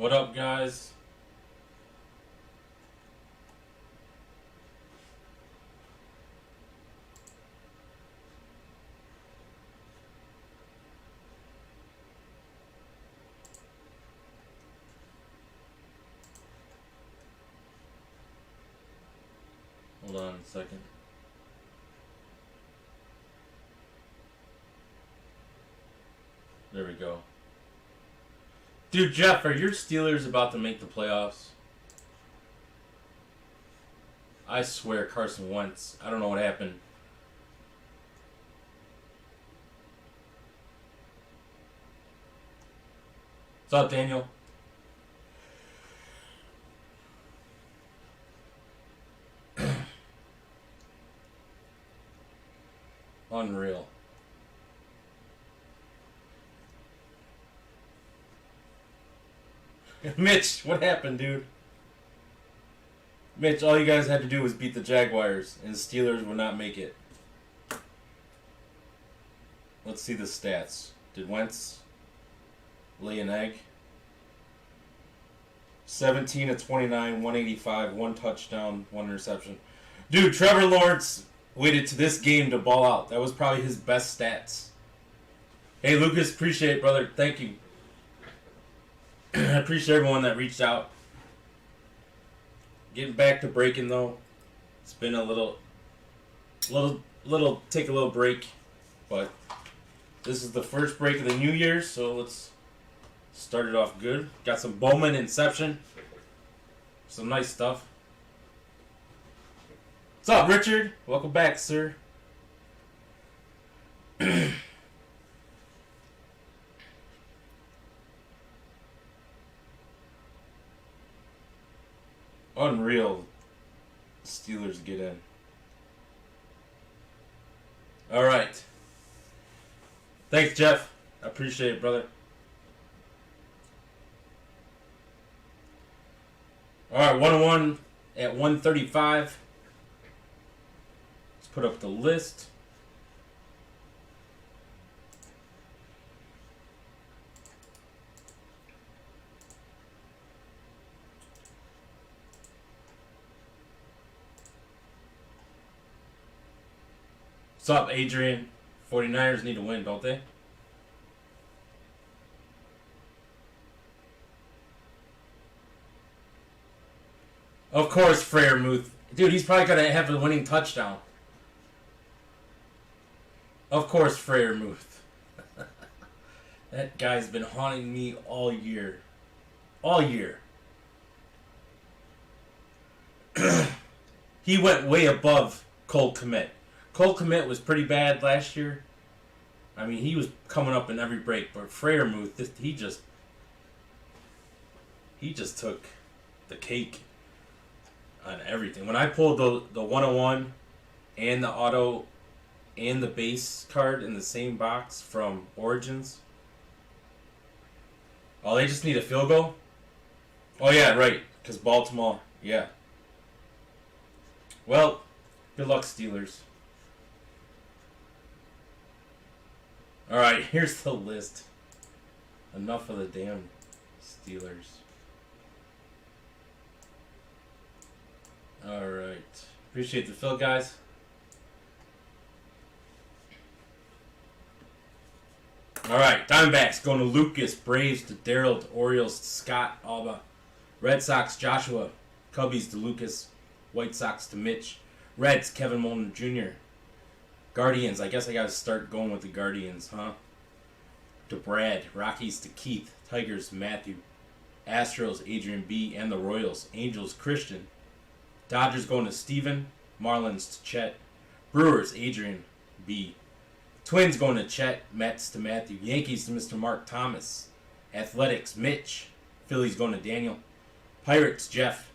What up, guys? Hold on a second. There we go. Dude, Jeff, are your Steelers about to make the playoffs? I swear, Carson Wentz. I don't know what happened. What's up, Daniel? Unreal. Mitch, what happened, dude? Mitch, all you guys had to do was beat the Jaguars, and the Steelers would not make it. Let's see the stats. Did Wentz lay an egg? 17 of 29, 185, 1 touchdown, 1 interception. Dude, Trevor Lawrence waited to this game to ball out. That was probably his best stats. Hey, Lucas, appreciate it, brother. Thank you. I appreciate everyone that reached out. Getting back to breaking, though. It's been a little take a little break, but this is the first break of the new year, so let's start it off good. Got some Bowman Inception. Some nice stuff. What's up, Richard? Welcome back, sir. Unreal. Steelers get in. All right. Thanks, Jeff. I appreciate it, brother. All right, 101 at 135. Let's put up the list. What's up, Adrian? 49ers need to win, don't they? Of course, Freiermuth. Dude, he's probably going to have a winning touchdown. Of course, Freiermuth. That guy's been haunting me all year. All year. He went way above Cole Kmet. Cole Kmet was pretty bad last year. I mean, he was coming up in every break, but Freiermuth, he just took the cake on everything. When I pulled the 101 and the auto and the base card in the same box from Origins. Oh, they just need a field goal? Oh, yeah, right. Because Baltimore, yeah. Well, good luck, Steelers. Alright, here's the list. Enough of the damn Steelers. Alright. Appreciate the fill, guys. Alright, Diamondbacks going to Lucas. Braves to Daryl. To Orioles to Scott. Alba. Red Sox, Joshua. Cubbies to Lucas. White Sox to Mitch. Reds, Kevin Molden Jr. Guardians, I guess I gotta start going with the Guardians, huh? To Brad. Rockies to Keith. Tigers, Matthew. Astros, Adrian B. And the Royals. Angels, Christian. Dodgers going to Steven. Marlins to Chet. Brewers, Adrian B. Twins going to Chet. Mets to Matthew. Yankees to Mr. Mark Thomas. Athletics, Mitch. Phillies going to Daniel. Pirates, Jeff.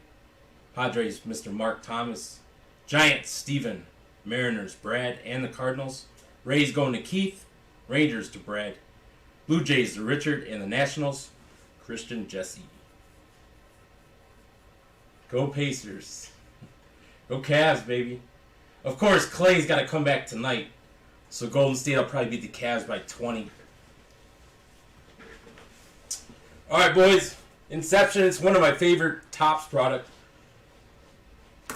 Padres, Mr. Mark Thomas. Giants, Steven. Mariners, Brad. And the Cardinals. Rays going to Keith. Rangers to Brad. Blue Jays to Richard. And the Nationals, Christian Jesse. Go Pacers. Go Cavs, baby. Of course, Clay's got to come back tonight. So Golden State will probably beat the Cavs by 20. All right, boys. Inception, it's one of my favorite Topps product.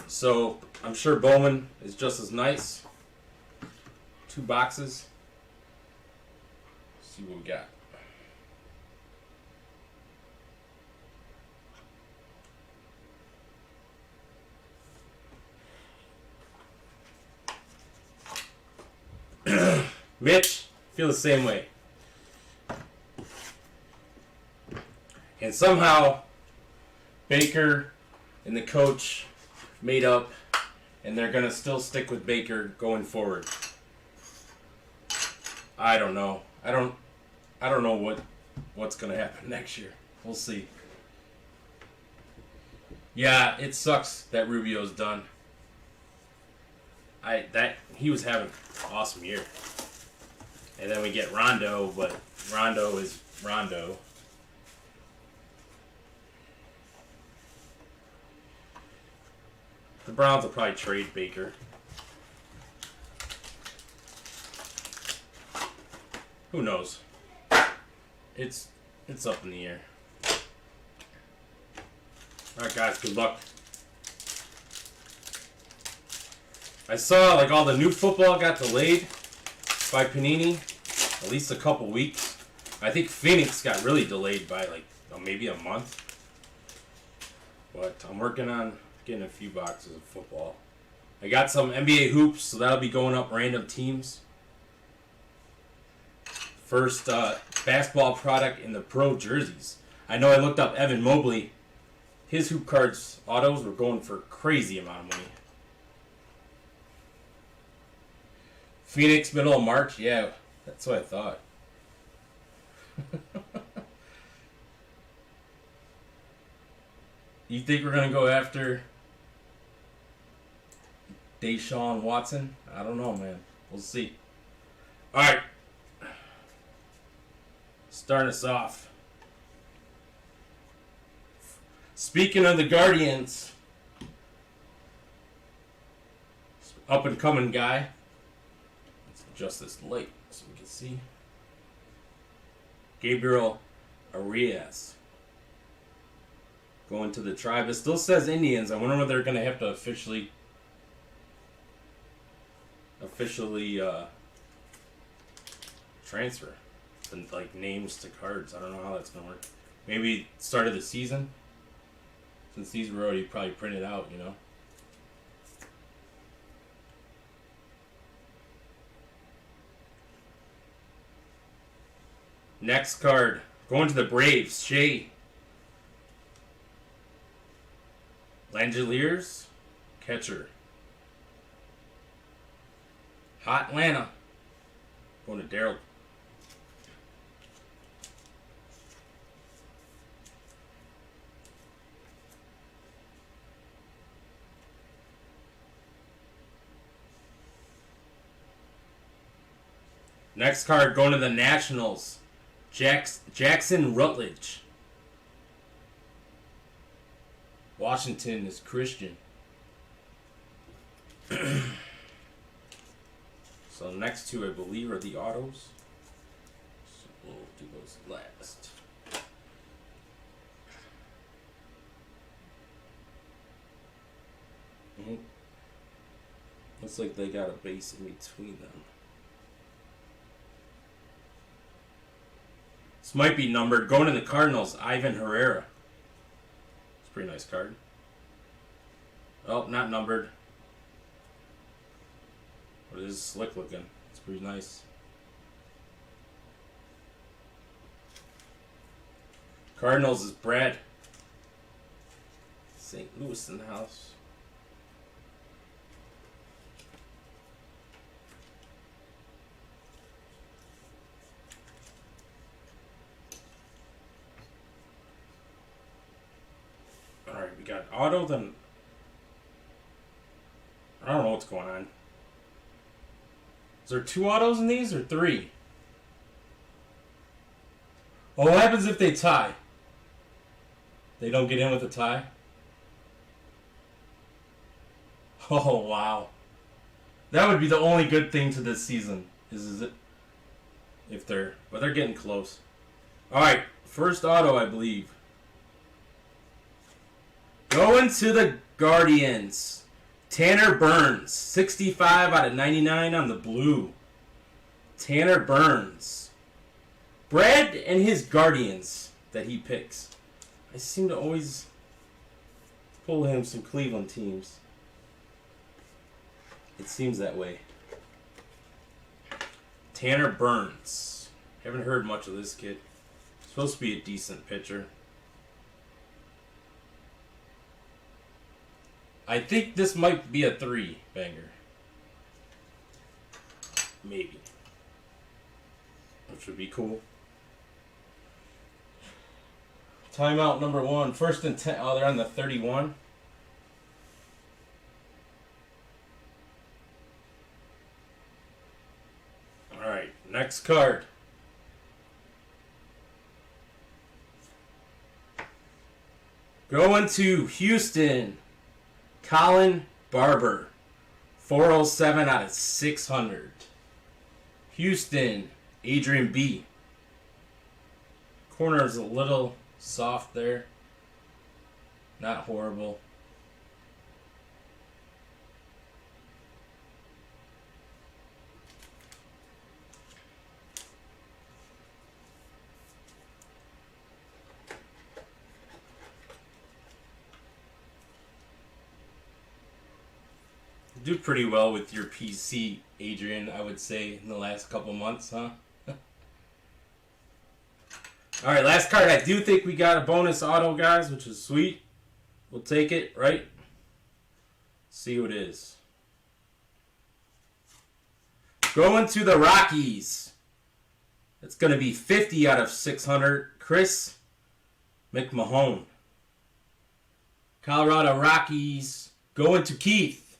So I'm sure Bowman is just as nice. 2 boxes. Let's see what we got. Mitch, feel the same way. And somehow, Baker and the coach made up, and they're gonna still stick with Baker going forward. I don't know. I don't know what's gonna happen next year. We'll see. Yeah, it sucks that Rubio's done. He was having an awesome year. And then we get Rondo, but Rondo is Rondo. The Browns will probably trade Baker. Who knows? It's up in the air. Alright guys, good luck. I saw like all the new football got delayed by Panini, at least a couple weeks. I think Phoenix got really delayed by like maybe a month. But I'm working on getting a few boxes of football. I got some NBA hoops, so that'll be going up random teams. First basketball product in the pro jerseys. I know I looked up Evan Mobley. His hoop cards autos were going for a crazy amount of money. Phoenix, middle of March? Yeah, that's what I thought. You think we're going to go after Deshaun Watson? I don't know, man. We'll see. Alright. Starting us off. Speaking of the Guardians, up and coming guy. Let's adjust this light so we can see. Gabriel Arias. Going to the Tribe. It still says Indians. I wonder whether they're going to have to officially transfer and like names to cards. I don't know how that's going to work. Maybe start of the season. Since these were already probably printed out, you know. Next card. Going to the Braves. Shea Langeliers, catcher. Hot Atlanta. Going to Daryl. Next card going to the Nationals. Jackson Rutledge. Washington is Christian. So next two, I believe, are the autos. So we'll do those last. Looks like they got a base in between them. This might be numbered. Going to the Cardinals, Ivan Herrera. It's a pretty nice card. Oh, not numbered. But it is slick looking. It's pretty nice. Cardinals is Brad. St. Louis in the house. Alright, we got auto, then I don't know what's going on. Is there 2 autos in these or 3? Well, what happens if they tie? They don't get in with a tie? Oh, wow. That would be the only good thing to this season. Is it? If they're... But they're getting close. Alright, first auto, I believe. Going to the Guardians. Tanner Burns. 65 out of 99 on the blue. Tanner Burns. Brad and his Guardians that he picks. I seem to always pull him some Cleveland teams. It seems that way. Tanner Burns. Haven't heard much of this kid. Supposed to be a decent pitcher. I think this might be a 3 banger. Maybe. Which would be cool. Timeout number 1. First and 10. Oh, they're on the 31. Alright, next card. Going to Houston. Colin Barber. 407 out of 600. Houston. Adrian B. Corner is a little soft there. Not horrible. Do pretty well with your PC, Adrian, I would say, in the last couple months, huh? Alright, last card. I do think we got a bonus auto, guys, which is sweet. We'll take it, right? See who it is. Going to the Rockies. It's going to be 50 out of 600. Chris McMahon. Colorado Rockies. Going to Keith.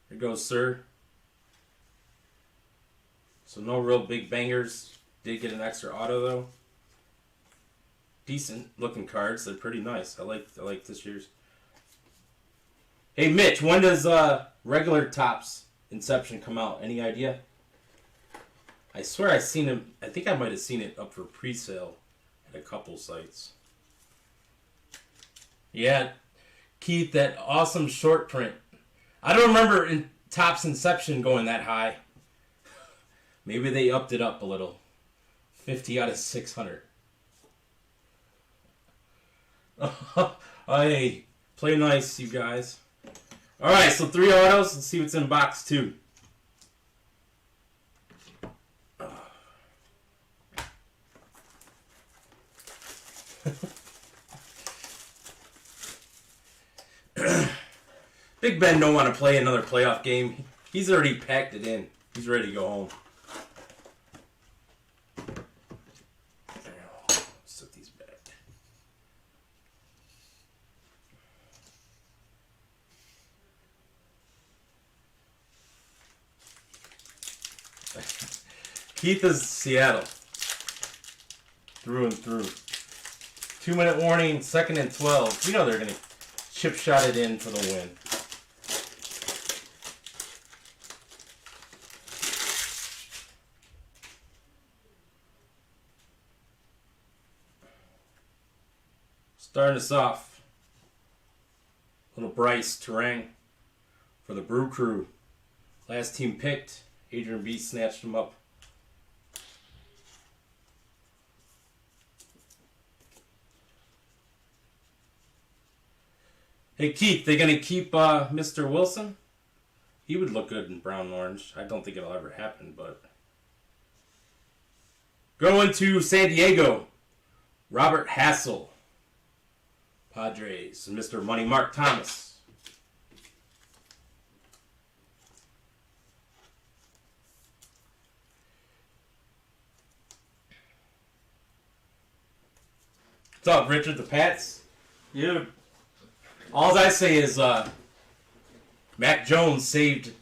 There goes, sir. So no real big bangers. Did get an extra auto though. Decent looking cards. They're pretty nice. I like this year's. Hey Mitch, when does regular Topps Inception come out? Any idea? I swear I seen him. I think I might have seen it up for pre-sale at a couple sites. Yeah, Keith, that awesome short print. I don't remember in Topps Inception going that high. Maybe they upped it up a little. 50 out of 600. Hey, play nice, you guys. Alright, so 3 autos. Let's see what's in box 2. Big Ben don't want to play another playoff game. He's already packed it in. He's ready to go home. Set these back. Keith is Seattle. Through and through. 2-minute warning, 2nd and 12. We know they're going to chip shot it in for the win. Starting us off, little Bryce Terang for the Brew Crew. Last team picked, Adrian B snatched him up. Hey Keith, they gonna keep Mr. Wilson? He would look good in brown and orange. I don't think it'll ever happen, but going to San Diego, Robert Hassel. Padres, and Mr. Money Mark Thomas. What's up, Richard? The Pats? Dude. All I say is Mac Jones saved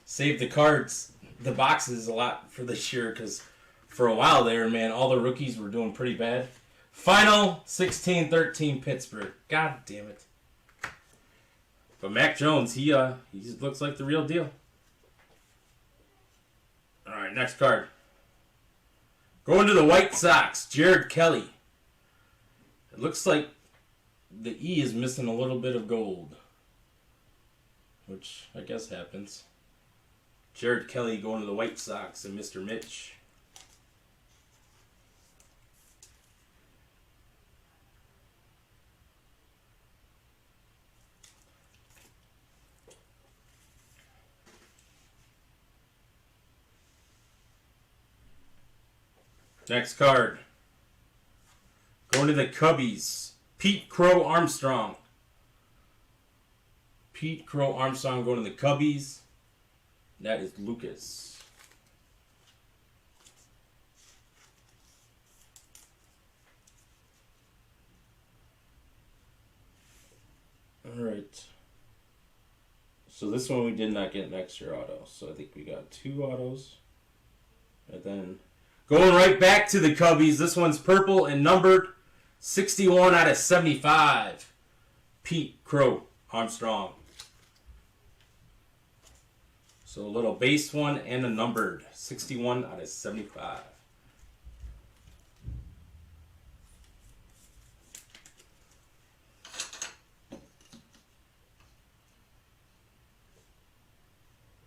the cards, the boxes a lot for this year, because for a while there, man, all the rookies were doing pretty bad. Final 16-13 Pittsburgh. God damn it. But Mac Jones, he just looks like the real deal. Alright, next card. Going to the White Sox, Jared Kelly. It looks like the E is missing a little bit of gold, which I guess happens. Jared Kelly going to the White Sox and Mr. Mitch. Next card. Going to the Cubbies. Pete Crow Armstrong. Pete Crow Armstrong going to the Cubbies. That is Lucas. Alright. So this one we did not get an extra auto. So I think we got 2 autos. And then going right back to the Cubbies. This one's purple and numbered 61 out of 75. Pete Crow Armstrong. So a little base one and a numbered 61 out of 75.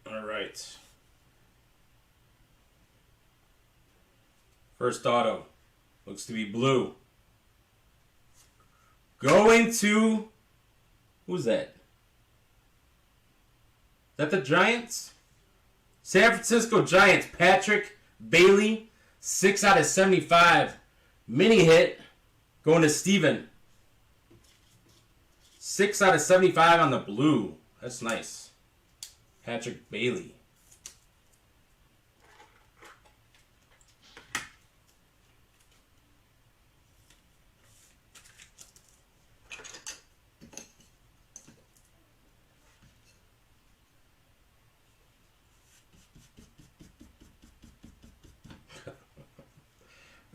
All right. First auto looks to be blue. Going to, who's that? Is that the Giants? San Francisco Giants, Patrick Bailey, 6 out of 75. Mini hit going to Steven. 6 out of 75 on the blue. That's nice. Patrick Bailey.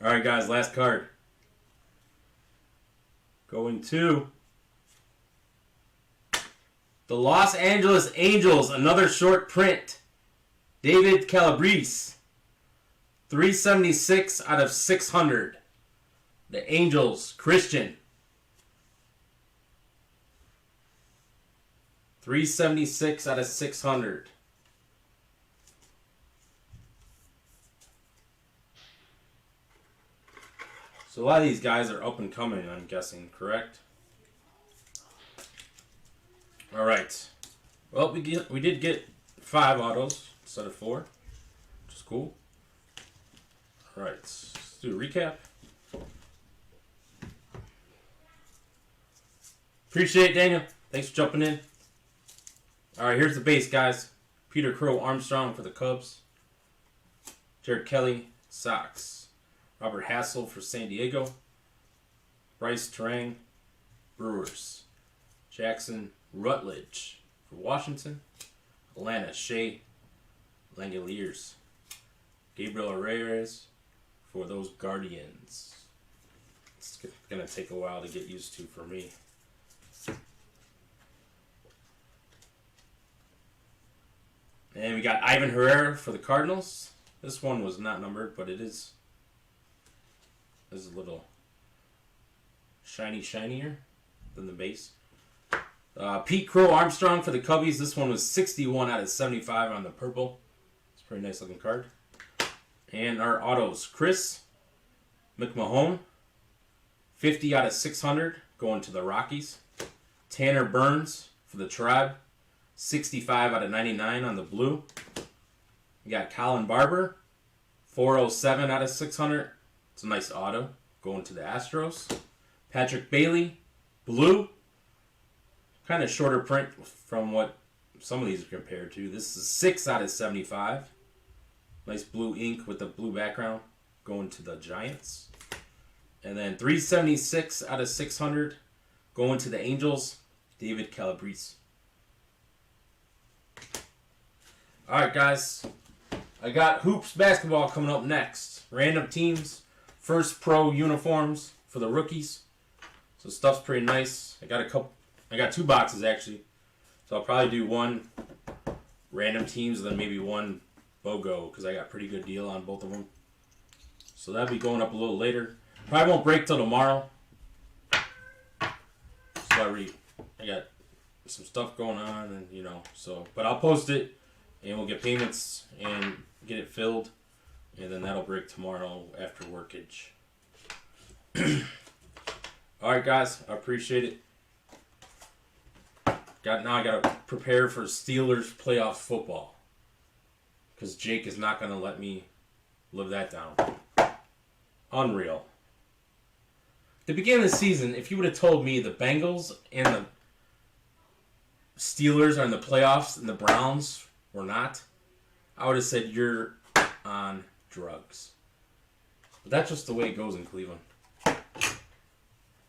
All right, guys, last card. Going to the Los Angeles Angels, another short print. David Calabrese, 376 out of 600. The Angels, Christian, 376 out of 600. So a lot of these guys are up and coming, I'm guessing, correct? All right. Well, we did get 5 autos instead of 4, which is cool. All right, let's do a recap. Appreciate it, Daniel. Thanks for jumping in. All right, here's the base, guys. Peter Crow Armstrong for the Cubs. Jared Kelly, Sox. Robert Hassel for San Diego. Bryce Terang, Brewers. Jackson Rutledge for Washington. Atlanta Shea Langoliers. Gabriel Reyes for those Guardians. It's going to take a while to get used to for me. And we got Ivan Herrera for the Cardinals. This one was not numbered, but it is. This is a little shinier than the base. Pete Crow Armstrong for the Cubbies. This one was 61 out of 75 on the purple. It's a pretty nice looking card. And our autos. Chris McMahon, 50 out of 600, going to the Rockies. Tanner Burns for the Tribe, 65 out of 99 on the blue. We got Colin Barber, 407 out of 600. It's a nice auto going to the Astros. Patrick Bailey, blue. Kind of shorter print from what some of these are compared to. This is 6 out of 75. Nice blue ink with the blue background going to the Giants. And then 376 out of 600 going to the Angels. David Calabrese. All right, guys. I got Hoops Basketball coming up next. Random teams. First pro uniforms for the rookies. So stuff's pretty nice. I got 2 boxes actually. So I'll probably do 1 random teams and then maybe 1 BOGO because I got a pretty good deal on both of them. So that'll be going up a little later. Probably won't break till tomorrow. I read. I got some stuff going on, and so. But I'll post it, and we'll get payments and get it filled, and then that'll break tomorrow after workage. All right, guys, I appreciate it. Now I gotta prepare for Steelers playoff football, because Jake is not gonna let me live that down. Unreal. At the beginning of the season, if you would have told me the Bengals and the Steelers are in the playoffs and the Browns were not, I would have said you're on drugs. But that's just the way it goes in Cleveland.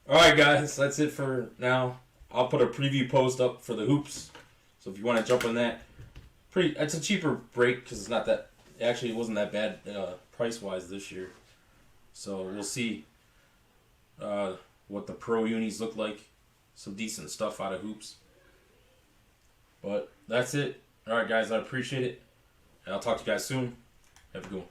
Alright, guys, that's it for now. I'll put a preview post up for the hoops. So if you want to jump on that, it's a cheaper break because it's not that. Actually, it wasn't that bad price wise this year. So we'll see what the pro unis look like. Some decent stuff out of hoops. But that's it. Alright, guys, I appreciate it. And I'll talk to you guys soon. Have a good one.